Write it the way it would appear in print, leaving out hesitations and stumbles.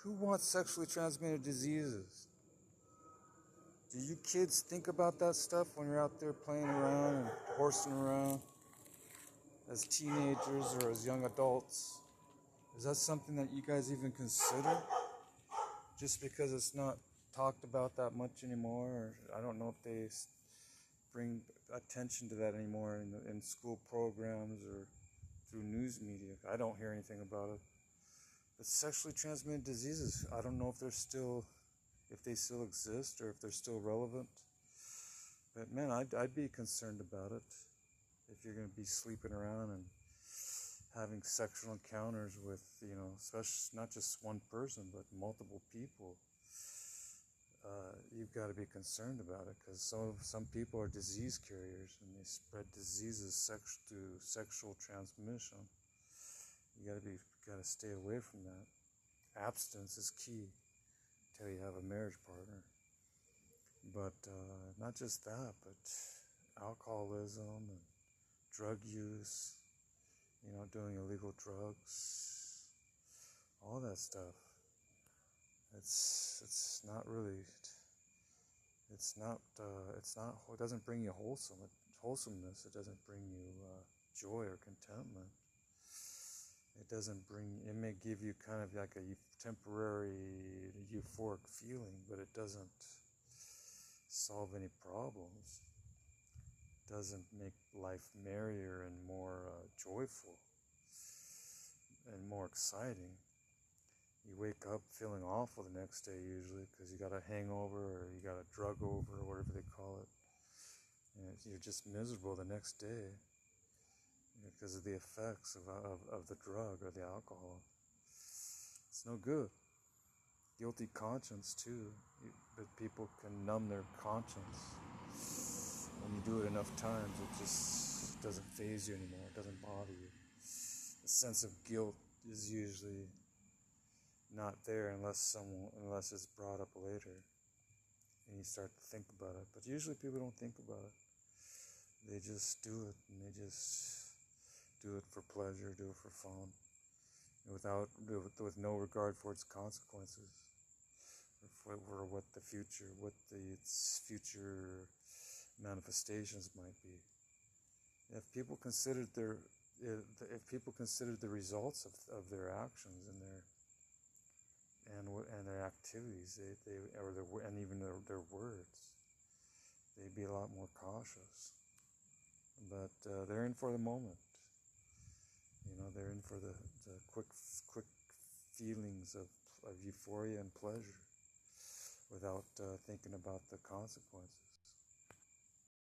Who wants sexually transmitted diseases? Do you kids think about that stuff when you're out there playing around and horsing around as teenagers or as young adults? Is that something that you guys even consider? Just because it's not talked about that much anymore, or I don't know if they bring attention to that anymore in school programs or through news media. I don't hear anything about it. But sexually transmitted diseases, I don't know if they still exist or if they're still relevant. But man, I'd be concerned about it if you're going to be sleeping around and having sexual encounters with, especially not just one person, but multiple people. You've got to be concerned about it because some people are disease carriers and they spread diseases through sexual transmission. You gotta stay away from that. Abstinence is key until you have a marriage partner. But not just that, but alcoholism and drug use, doing illegal drugs, all that stuff. It doesn't bring you wholesomeness. It doesn't bring you joy or contentment. It may give you kind of like a temporary euphoric feeling, but it doesn't solve any problems. It doesn't make life merrier and more joyful and more exciting. You wake up feeling awful the next day usually because you got a hangover or you got a drug over or whatever they call it. And you're just miserable the next day because of the effects of the drug or the alcohol. It's no good. Guilty conscience too. But people can numb their conscience. When you do it enough times, it just doesn't faze you anymore. It doesn't bother you. The sense of guilt is usually not there unless it's brought up later and you start to think about it. But usually people don't think about it. They just do it, and they just do it for pleasure, do it for fun, with no regard for its consequences, or for what its future manifestations might be. If people considered the results of their actions and their activities, and even their words, they'd be a lot more cautious. But they're in for the moment. They're in for the quick feelings of euphoria and pleasure without thinking about the consequences.